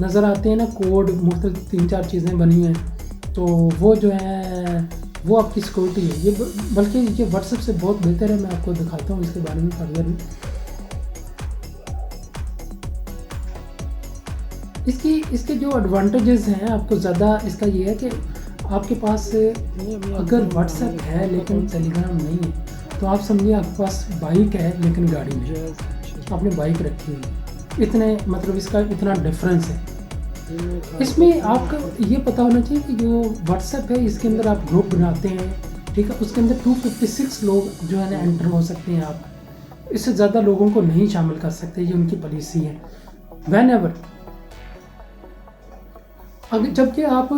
नज़र आते हैं ना कोड, मुख्तलिफ 3-4 चीज़ें बनी हैं, तो वो जो है वो आपकी सिक्योरिटी है। ये बल्कि ये व्हाट्सएप से बहुत बेहतर है, मैं आपको दिखाता हूँ इसके बारे में फर्दर भी। इसके जो एडवांटेजेस हैं आपको ज़्यादा इसका ये है कि आपके पास अगर व्हाट्सएप है लेकिन टेलीग्राम नहीं है तो आप समझिए आपके पास बाइक है लेकिन गाड़ी नहीं है, आपने बाइक रखी हुई, इतने मतलब इसका इतना डिफरेंस है। इसमें आपको ये पता होना चाहिए कि जो व्हाट्सएप है इसके अंदर आप ग्रुप बनाते हैं, ठीक है, उसके अंदर 256 लोग जो है ना एंटर हो सकते हैं, आप इससे ज़्यादा लोगों को नहीं शामिल कर सकते, ये उनकी पॉलिसी है। व्हेन एवर अगर जबकि आप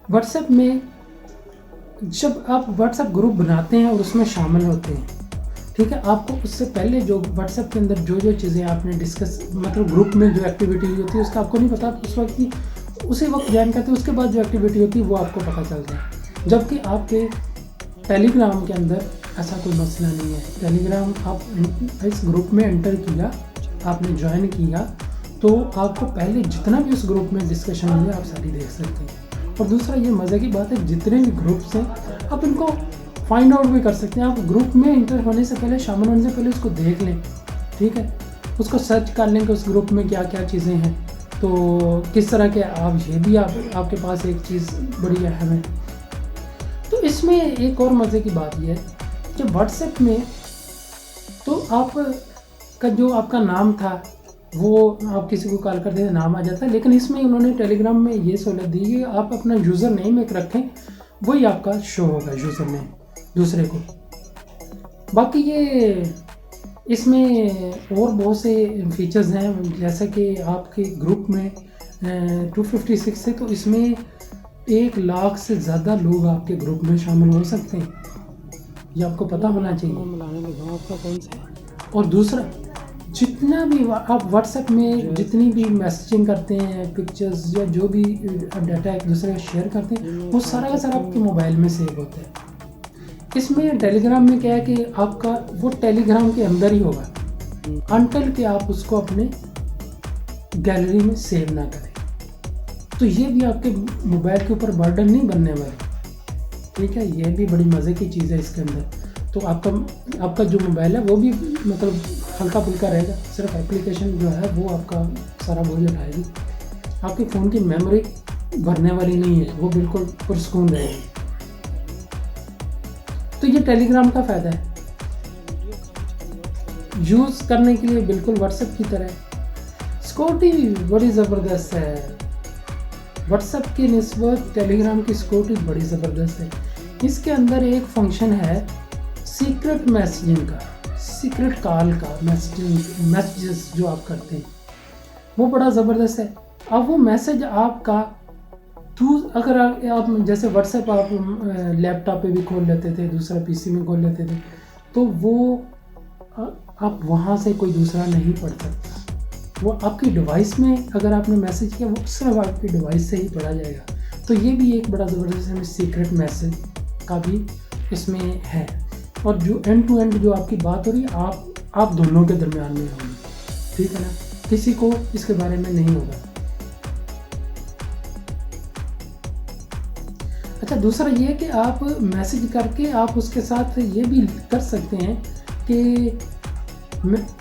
व्हाट्सएप में जब आप व्हाट्सएप ग्रुप बनाते हैं और उसमें शामिल होते हैं, ठीक है, आपको उससे पहले जो व्हाट्सएप के अंदर जो चीज़ें आपने डिस्कस मतलब ग्रुप में जो एक्टिविटी होती है उसका आपको नहीं पता, उस वक्त की उसी वक्त ज्वाइन करते हैं, उसके बाद जो एक्टिविटी होती है वो आपको पता चलता है। जबकि आपके टेलीग्राम के अंदर ऐसा कोई मसला नहीं है। टेलीग्राम आप इस ग्रुप में एंटर किया, आपने ज्वाइन किया, तो आपको पहले जितना भी उस ग्रुप में डिस्कशन हुई आप सारी देख सकते हैं। और दूसरा ये मज़े की बात है, जितने भी ग्रुप्स हैं आप इनको फाइंड आउट भी कर सकते हैं। आप ग्रुप में इंटर होने से पहले, शामिल होने से पहले उसको देख लें, ठीक है, उसको सर्च कर लें कि उस ग्रुप में क्या क्या चीज़ें हैं, तो किस तरह के आप ये भी आपके पास एक चीज़ बड़ी अहम है। तो इसमें एक और मज़े की बात यह है कि व्हाट्सएप में तो आप का जो आपका नाम था वो आप किसी को कॉल करते हैं नाम आ जाता है, लेकिन इसमें उन्होंने टेलीग्राम में ये सहूलत दी है आप अपना यूज़र नेम एक रखें, वही आपका शो होगा यूज़र नेम दूसरे को। बाकी ये इसमें और बहुत से फीचर्स हैं, जैसा कि आपके ग्रुप में 256 है तो इसमें 1 लाख से ज़्यादा लोग आपके ग्रुप में शामिल हो सकते हैं, ये आपको पता होना चाहिए। और दूसरा, जितना भी आप व्हाट्सएप में जितनी भी मैसेजिंग करते हैं, पिक्चर्स या जो भी डाटा एक दूसरे का शेयर करते हैं, वो सारा का सारा आपके मोबाइल में सेव होता है। इसमें टेलीग्राम में क्या है कि आपका वो टेलीग्राम के अंदर ही होगा अनटिल कि आप उसको अपने गैलरी में सेव ना करें। तो ये भी आपके मोबाइल के ऊपर बर्डन नहीं बनने वाला, ठीक है, ये भी बड़ी मज़े की चीज़ है इसके अंदर। तो आपका जो मोबाइल है वो भी मतलब हल्का फुल्का रहेगा, सिर्फ एप्लीकेशन जो है वो आपका सारा बोझ उठाएगी। आपके फ़ोन की मेमोरी भरने वाली नहीं है, वो बिल्कुल पुरसकून रहेगी। तो ये टेलीग्राम का फ़ायदा है, यूज़ करने के लिए बिल्कुल व्हाट्सएप की तरह। सिक्योरिटी बड़ी ज़बरदस्त है, व्हाट्सएप की निस्बत टेलीग्राम की सिक्योरिटी बड़ी ज़बरदस्त है। इसके अंदर एक फंक्शन है सीक्रेट मैसेजिंग का, सीक्रेट कॉल का, मैसेजेस जो आप करते हैं वो बड़ा ज़बरदस्त है। अब वो मैसेज आपका अगर आप जैसे व्हाट्सएप आप लैपटॉप पे भी खोल लेते थे, दूसरा पीसी में खोल लेते थे, तो वो आप वहाँ से कोई दूसरा नहीं पढ़ सकता। वो आपकी डिवाइस में अगर आपने मैसेज किया वो सिर्फ आपकी डिवाइस से ही पढ़ा जाएगा। तो ये भी एक बड़ा ज़बरदस्त सीक्रेट मैसेज का भी इसमें है। और जो एंड टू एंड जो आपकी बात हो रही है आप दोनों के दरमियान में होगी, ठीक है ना, किसी को इसके बारे में नहीं होगा। अच्छा, दूसरा ये है कि आप मैसेज करके आप उसके साथ ये भी कर सकते हैं कि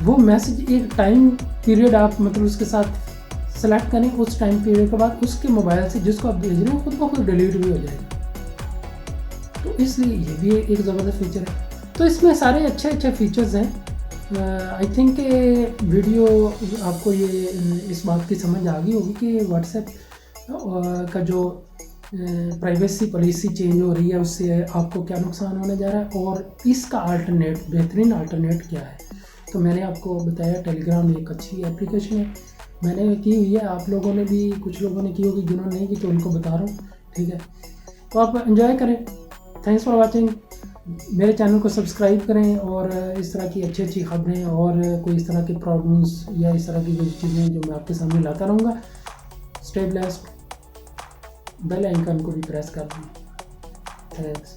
वो मैसेज एक टाइम पीरियड आप मतलब उसके साथ सेलेक्ट करें, उस टाइम पीरियड के बाद उसके मोबाइल से जिसको आप भेज रहे हो खुद ब खुद डिलीट भी हो जाएगा। तो इसलिए ये भी एक ज़बरदस्त फीचर है। तो इसमें सारे अच्छे फीचर्स हैं। आई थिंक वीडियो आपको ये इस बात की समझ आ गई होगी कि व्हाट्सएप का जो प्राइवेसी पॉलिसी चेंज हो रही है उससे आपको क्या नुकसान होने जा रहा है और इसका बेहतरीन अल्टरनेट क्या है। तो मैंने आपको बताया टेलीग्राम एक अच्छी एप्लीकेशन है, मैंने की हुई है, आप लोगों ने भी, कुछ लोगों ने की होगी, जिन्होंने नहीं की तो उनको बता रहा हूँ, ठीक है। तो आप एंजॉय करें। Thanks for watching. मेरे चैनल को सब्सक्राइब करें और इस तरह की अच्छी खबरें और कोई इस तरह की प्रॉब्लम्स या इस तरह की कोई चीज़ें जो मैं आपके सामने लाता रहूँगा। Stay blessed. बेल आइकन को भी प्रेस कर दें। थैंक्स।